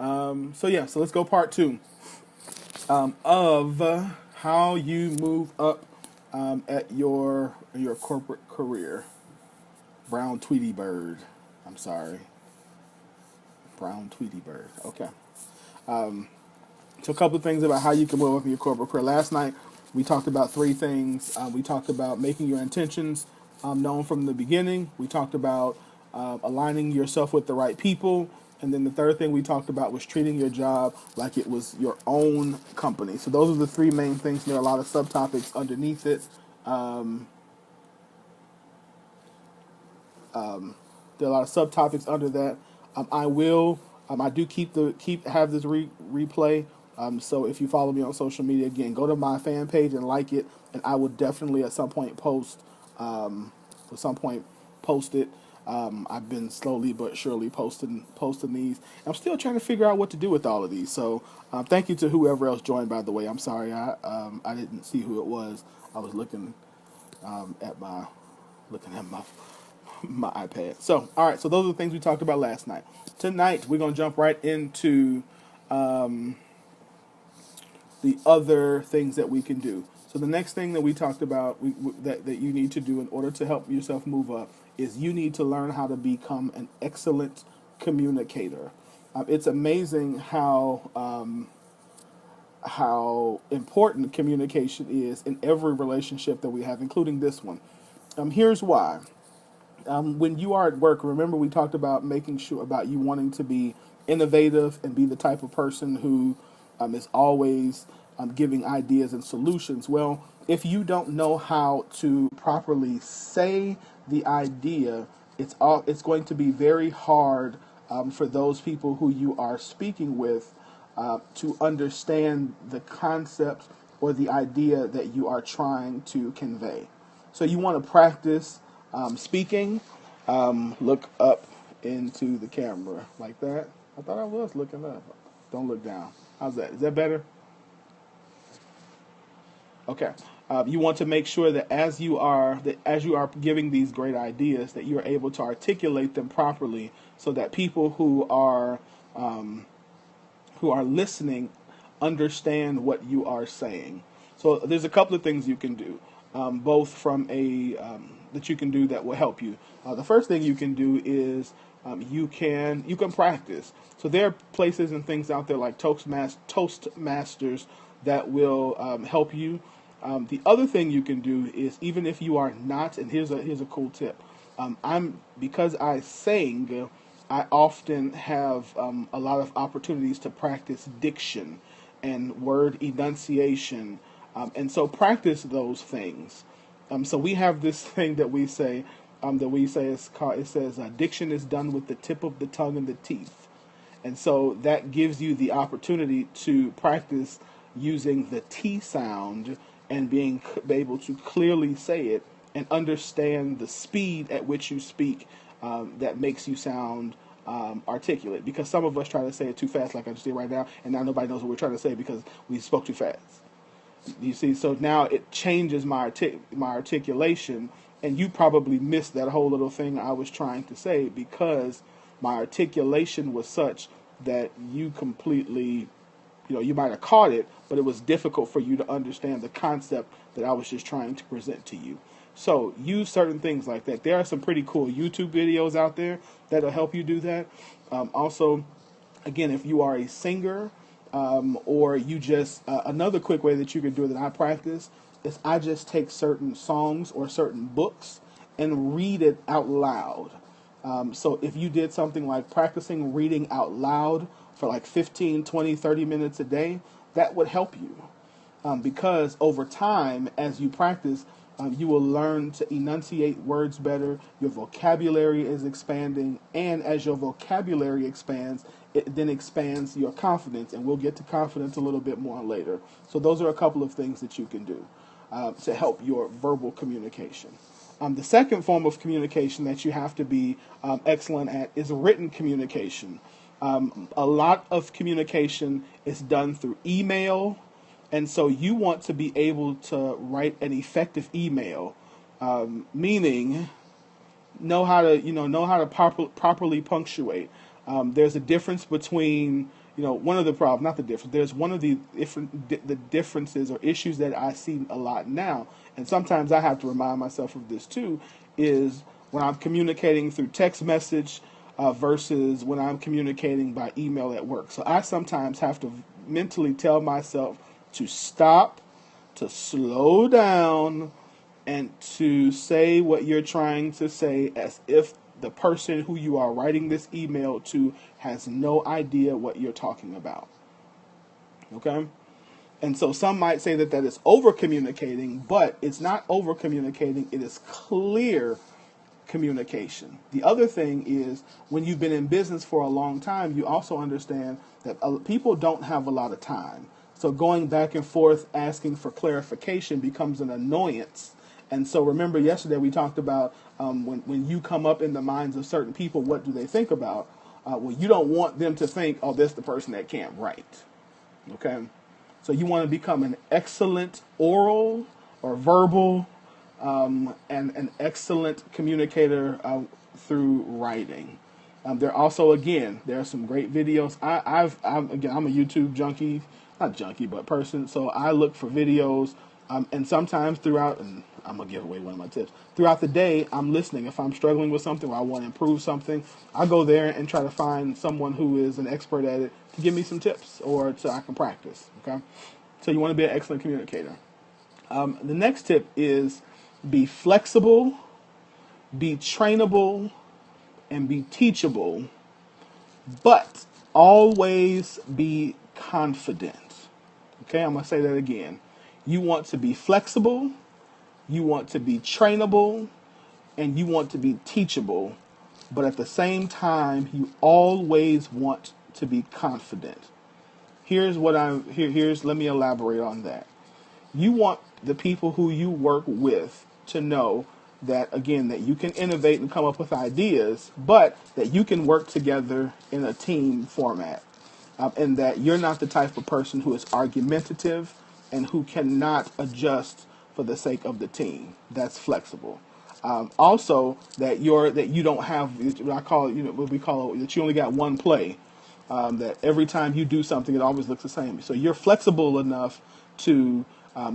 So let's go part two of how you move up at your corporate career. Brown Tweety Bird. I'm sorry, Brown Tweety Bird. Okay. So a couple of things about how you can move up in your corporate career. Last night we talked about three things. We talked about making your intentions known from the beginning. We talked about aligning yourself with the right people. And then the third thing we talked about was treating your job like it was your own company. So those are the three main things. There are a lot of subtopics underneath it. There are a lot of subtopics under that. I do have this replay. So if you follow me on social media, again, go to my fan page and like it, and I will definitely at some point post it. I've been slowly but surely posting these. I'm still trying to figure out what to do with all of these. So thank you to whoever else joined. By the way, I'm sorry I didn't see who it was. I was at my looking at my iPad. So, all right. So those are the things we talked about last night. Tonight we're gonna jump right into the other things that we can do. So the next thing that we talked about that you need to do in order to help yourself move up is you need to learn how to become an excellent communicator. It's amazing how important communication is in every relationship that we have, including this one. Here's why. When you are at work, remember we talked about making sure about you wanting to be innovative and be the type of person who is always giving ideas and solutions. Well, if you don't know how to properly say the idea, it's going to be very hard for those people who you are speaking with to understand the concept or the idea that you are trying to convey. So you want to practice speaking. Look up into the camera like that. I thought I was looking up. Don't look down. How's that? Is that better? Okay. You want to make sure that as you are giving these great ideas, that you are able to articulate them properly, so that people who are listening understand what you are saying. So there's a couple of things you can do, both from a that you can do that will help you. The first thing you can do is you can practice. So there are places and things out there like Toastmasters that will help you. The other thing you can do is, even if you are not, and here's a cool tip. Because I sing, I often have a lot of opportunities to practice diction and word enunciation, and so practice those things. So we have this thing that we say it says diction is done with the tip of the tongue and the teeth, and so that gives you the opportunity to practice using the T sound and being able to clearly say it and understand the speed at which you speak, that makes you sound articulate. Because some of us try to say it too fast, like I just did right now, and now nobody knows what we're trying to say because we spoke too fast. You see, so now it changes my articulation, and you probably missed that whole little thing I was trying to say because my articulation was such that you completely, you might have caught it, but it was difficult for you to understand the concept that I was just trying to present to you. So use certain things like that. There are some pretty cool YouTube videos out there that'll help you do that. Also, again, if you are a singer, or you just another quick way that you can do it that I practice is I just take certain songs or certain books and read it out loud. So if you did something like practicing reading out loud for like 15, 20, 30 minutes a day, that would help you. Because over time, as you practice, you will learn to enunciate words better. Your vocabulary is expanding, and as your vocabulary expands, it then expands your confidence, and we'll get to confidence a little bit more later. So those are a couple of things that you can do to help your verbal communication. The second form of communication that you have to be excellent at is written communication. A lot of communication is done through email, and so you want to be able to write an effective email, meaning know how to properly punctuate. There's a difference between one of the problems, not the difference. There's one of the the differences or issues that I see a lot now, and sometimes I have to remind myself of this too, is when I'm communicating through text message versus when I'm communicating by email at work. So I sometimes have to mentally tell myself to stop, to slow down, and to say what you're trying to say as if the person who you are writing this email to has no idea what you're talking about. Okay? And so some might say that is over communicating, but it's not over communicating, it is clear communication. The other thing is, when you've been in business for a long time, you also understand that people don't have a lot of time. So going back and forth asking for clarification becomes an annoyance. And so remember yesterday we talked about when you come up in the minds of certain people, what do they think about? Well, you don't want them to think, oh, this is the person that can't write. Okay? So you want to become an excellent oral or verbal and an excellent communicator through writing. There also, again, there are some great videos. I'm a YouTube junkie, not junkie, but person. So I look for videos, and sometimes throughout, and I'm gonna give away one of my tips. Throughout the day, I'm listening. If I'm struggling with something or I want to improve something, I go there and try to find someone who is an expert at it to give me some tips or so I can practice. Okay, so you want to be an excellent communicator. The next tip is be flexible, be trainable, and be teachable, but always be confident. Okay, I'm going to say that again. You want to be flexible, you want to be trainable, and you want to be teachable, but at the same time, you always want to be confident. Here's let me elaborate on that. You want the people who you work with to know that, again, that you can innovate and come up with ideas, but that you can work together in a team format. And that you're not the type of person who is argumentative and who cannot adjust for the sake of the team. That's flexible. Also, that you don't have what we call that you only got one play. That every time you do something, it always looks the same. So you're flexible enough to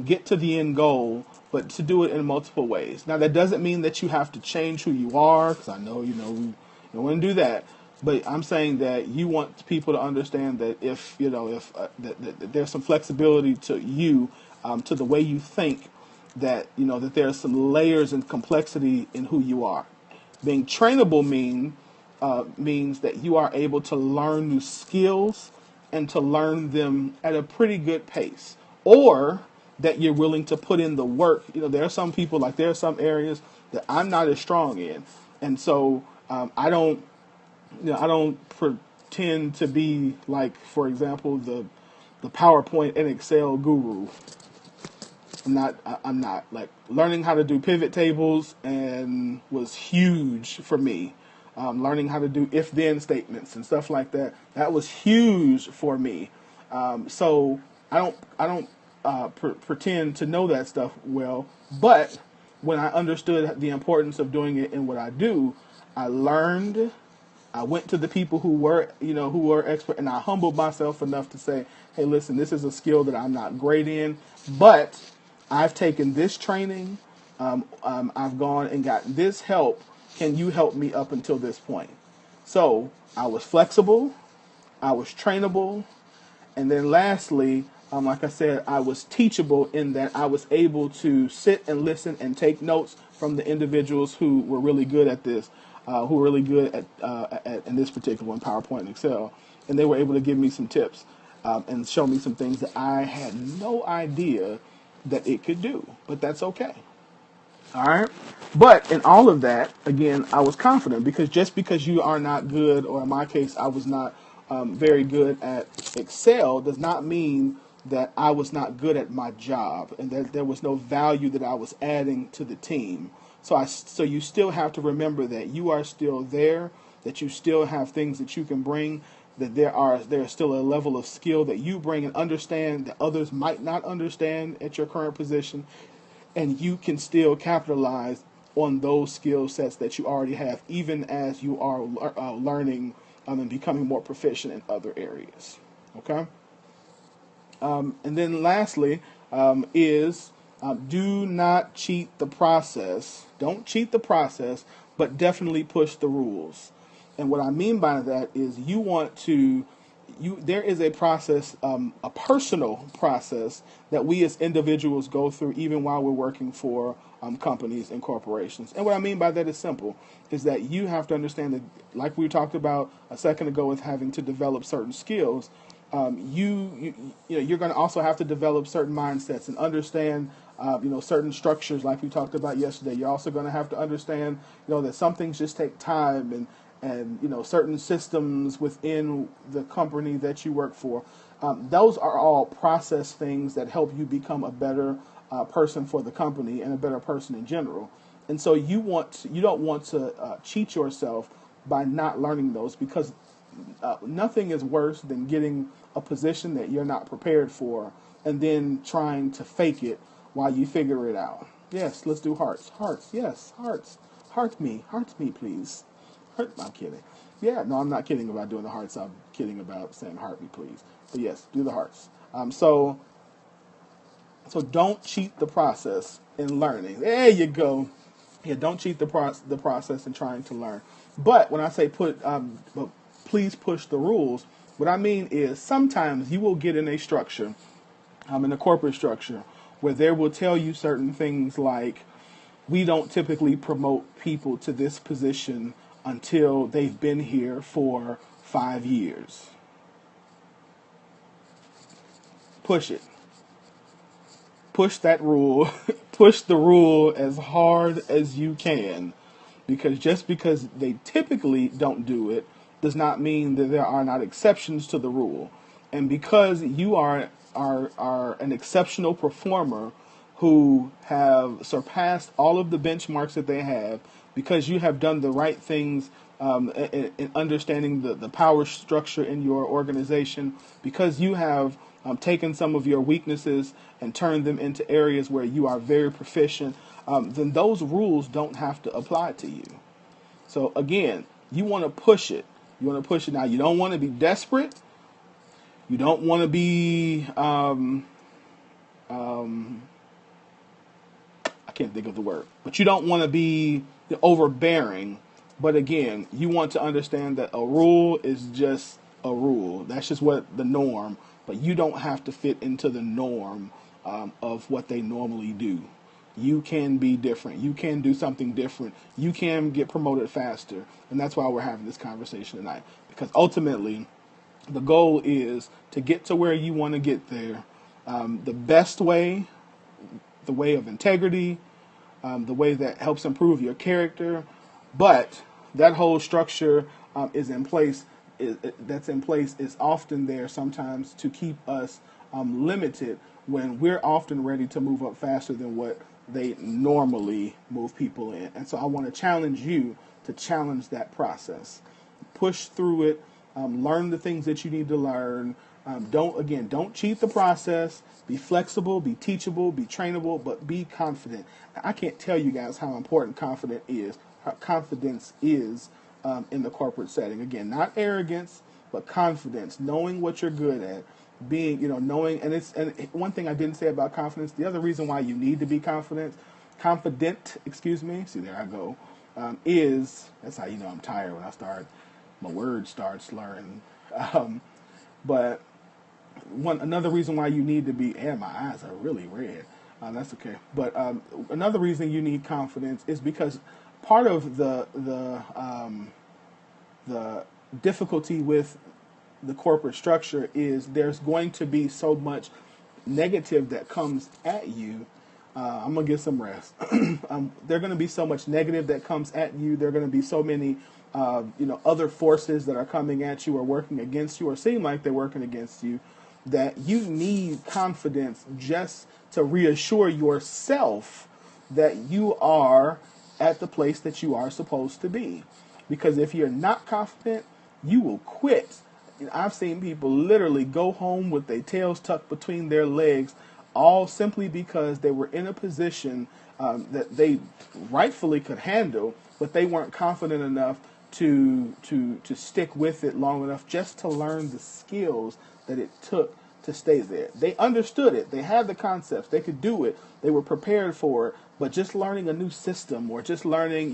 get to the end goal, but to do it in multiple ways. Now, that doesn't mean that you have to change who you are, because I know we don't want to do that. But I'm saying that you want people to understand that if that there's some flexibility to you, to the way you think, that that there's some layers and complexity in who you are. Being trainable means that you are able to learn new skills and to learn them at a pretty good pace, or that you're willing to put in the work. There are some people, like there are some areas that I'm not as strong in, and so I don't pretend to be like, for example, the PowerPoint and Excel guru. I'm not like learning how to do pivot tables and was huge for me. Learning how to do if-then statements and stuff like that. That was huge for me. So I don't pretend to know that stuff well. But when I understood the importance of doing it in what I do, I learned. I went to the people who were expert, and I humbled myself enough to say, "Hey, listen, this is a skill that I'm not great in, but I've taken this training. I've gone and gotten this help. Can you help me up until this point?" So I was flexible, I was trainable, and then lastly, like I said, I was teachable in that I was able to sit and listen and take notes from the individuals who were really good at this, who were really good at in this particular one, PowerPoint and Excel, and they were able to give me some tips and show me some things that I had no idea that it could do, but that's okay. All right. But in all of that, again, I was confident, because just because you are not good, or in my case, I was not very good at Excel, does not mean that I was not good at my job and that there was no value that I was adding to the team. So you still have to remember that you are still there, that you still have things that you can bring, that there's still a level of skill that you bring and understand that others might not understand at your current position. And you can still capitalize on those skill sets that you already have, even as you are learning and becoming more proficient in other areas. Okay. And then lastly, is do not cheat the process. Don't cheat the process, but definitely push the rules. And what I mean by that is you want to, there is a process, a personal process that we as individuals go through even while we're working for companies and corporations. And what I mean by that is simple, is that you have to understand that, like we talked about a second ago with having to develop certain skills, you're going to also have to develop certain mindsets and understand certain structures like we talked about yesterday. You're also going to have to understand that some things just take time, and certain systems within the company that you work for. Those are all process things that help you become a better person for the company and a better person in general. And so you don't want to cheat yourself by not learning those, because nothing is worse than getting a position that you're not prepared for and then trying to fake it while you figure it out. Yes, let's do hearts. Hearts, yes, hearts. Heart me, please. I'm kidding. Yeah, no, I'm not kidding about doing the hearts. I'm kidding about saying heart me, please. But yes, do the hearts. So don't cheat the process in learning. There you go. Yeah, don't cheat the process in trying to learn. But when I say please push the rules, what I mean is sometimes you will get in a structure, in a corporate structure, where they will tell you certain things like, we don't typically promote people to this position until they've been here for 5 years. Push it. Push that rule. Push the rule as hard as you can. Because just because they typically don't do it does not mean that there are not exceptions to the rule. And because you are an exceptional performer who have surpassed all of the benchmarks that they have, because you have done the right things in understanding the power structure in your organization, because you have taken some of your weaknesses and turned them into areas where you are very proficient, then those rules don't have to apply to you. So again, you want to push it. You want to push it. Now, you don't want to be desperate. You don't want to be, I can't think of the word, but you don't want to be overbearing. But again, you want to understand that a rule is just a rule. That's just what the norm, but you don't have to fit into the norm of what they normally do. You can be different. You can do something different. You can get promoted faster. And that's why we're having this conversation tonight. Because ultimately, the goal is to get to where you want to get there. The best way, the way of integrity, the way that helps improve your character. But that whole structure is in place. That's in place is often there sometimes to keep us limited when we're often ready to move up faster than what they normally move people in. And so I want to challenge you to challenge that process. Push through it. Learn the things that you need to learn. Don't cheat the process. Be flexible, be teachable, be trainable, but be confident. I can't tell you guys how important confidence is in the corporate setting. Again, not arrogance, but confidence, knowing what you're good at, being, knowing, and one thing I didn't say about confidence, the other reason why you need to be confident, see, there I go, that's how you know I'm tired when my words start slurring. But another reason why you need to be, and my eyes are really red. That's okay. But another reason you need confidence is because part of the difficulty with the corporate structure is there's going to be so much negative that comes at you. I'm gonna get some rest. There's going to be so much negative that comes at you. There are going to be so many other forces that are coming at you or working against you or seem like they're working against you, that you need confidence just to reassure yourself that you are at the place that you are supposed to be. Because if you're not confident, you will quit. I've seen people literally go home with their tails tucked between their legs, all simply because they were in a position that they rightfully could handle, but they weren't confident enough to stick with it long enough just to learn the skills that it took to stay there. They understood it. They had the concepts. They could do it. They were prepared for it. But just learning a new system, or just learning,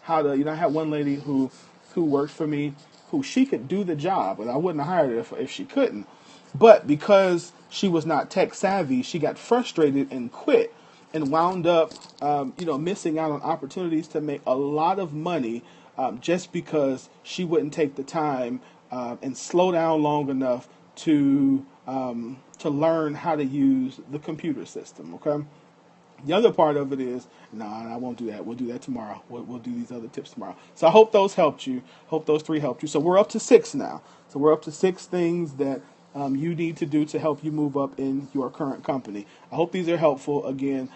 how to, I had one lady who worked for me, who she could do the job, and I wouldn't have hired her if she couldn't. But because she was not tech savvy, she got frustrated and quit, and wound up, missing out on opportunities to make a lot of money, just because she wouldn't take the time and slow down long enough to learn how to use the computer system. Okay. The other part of it is, no, I won't do that. We'll do that tomorrow. We'll do these other tips tomorrow. So I hope those helped you. Hope those 3 helped you. So we're up to 6 now. So we're up to 6 things that you need to do to help you move up in your current company. I hope these are helpful. Again,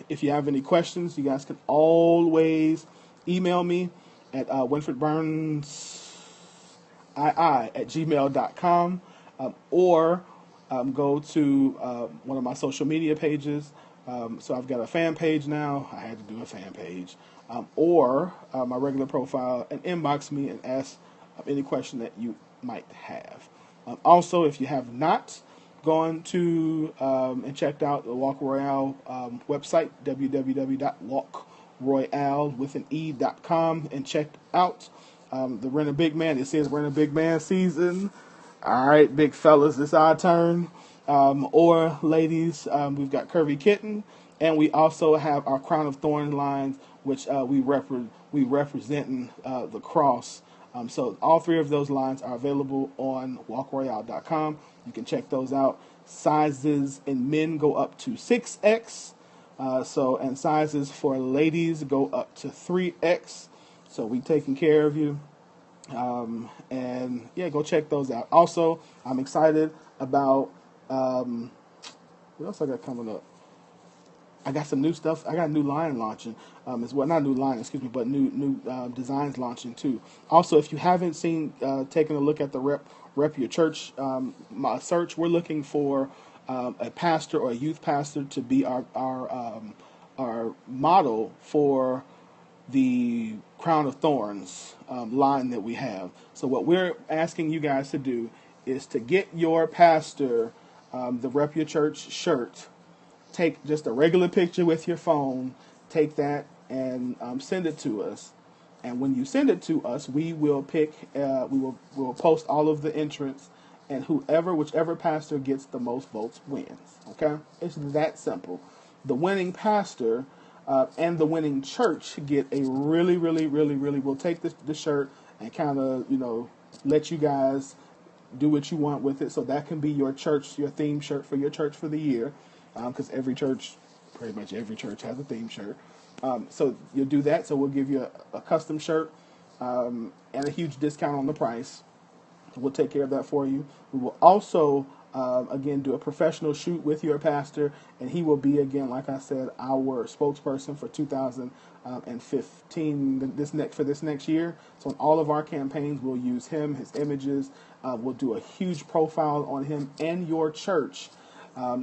if you have any questions, you guys can always email me at winfredburnsii@gmail.com, or go to one of my social media pages. So I've got a fan page now. I had to do a fan page. Or my regular profile, and inbox me and ask any question that you might have. Also, if you have not gone to and checked out the Walk Royale website, www.walkroyale.com, and checked out the Rent a Big Man. It says Rent a Big Man season. All right, big fellas, it's our turn. Or ladies, we've got Curvy Kitten, and we also have our Crown of Thorns lines, which we representing the cross. So all 3 of those lines are available on walkroyale.com. You can check those out. Sizes in men go up to 6X. And sizes for ladies go up to 3X. So we taking care of you. And yeah, go check those out. Also, I'm excited about what else I got coming up. I got some new stuff. I got a new line launching. As well, not new line, excuse me, but new designs launching too. Also, if you haven't taken a look at the Rep Your Church search, we're looking for a pastor or a youth pastor to be our model for the Crown of Thorns line that we have. So what we're asking you guys to do is to get your pastor the Rep Your Church shirt. Take just a regular picture with your phone, take that and send it to us. And when you send it to us, we will we'll post all of the entrants, and whichever pastor gets the most votes wins. Okay? It's that simple. The winning pastor and the winning church get a really, we'll take the shirt and kind of, let you guys do what you want with it. So that can be your theme shirt for your church for the year. Because pretty much every church has a theme shirt. So you'll do that. So we'll give you a custom shirt and a huge discount on the price. We'll take care of that for you. We will also, again, do a professional shoot with your pastor, and he will be, again, like I said, our spokesperson for 2015, for this next year. So in all of our campaigns, we'll use him, his images. We'll do a huge profile on him and your church.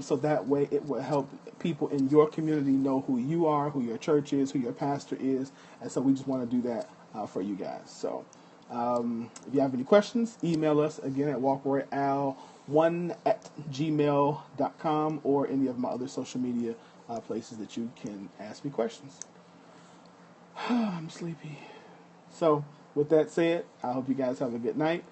So that way it will help people in your community know who you are, who your church is, who your pastor is. And so we just want to do that for you guys. So if you have any questions, email us again at walkroyale1@gmail.com, or any of my other social media places that you can ask me questions. I'm sleepy. So with that said, I hope you guys have a good night.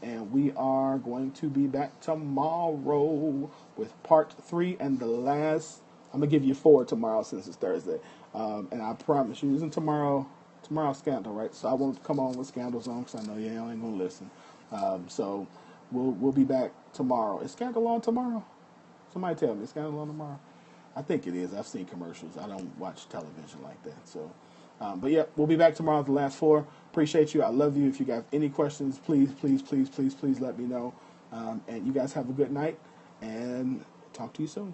And we are going to be back tomorrow with part 3 and the last. I'm going to give you 4 tomorrow since it's Thursday. And I promise you, isn't tomorrow's Scandal, right? So I won't come on with Scandals on because I know y'all ain't going to listen. So we'll be back tomorrow. Is Scandal on tomorrow? Somebody tell me, is Scandal on tomorrow? I think it is. I've seen commercials. I don't watch television like that. So, but yeah, we'll be back tomorrow with the last 4. Appreciate you. I love you. If you have any questions, please let me know. And you guys have a good night, and talk to you soon.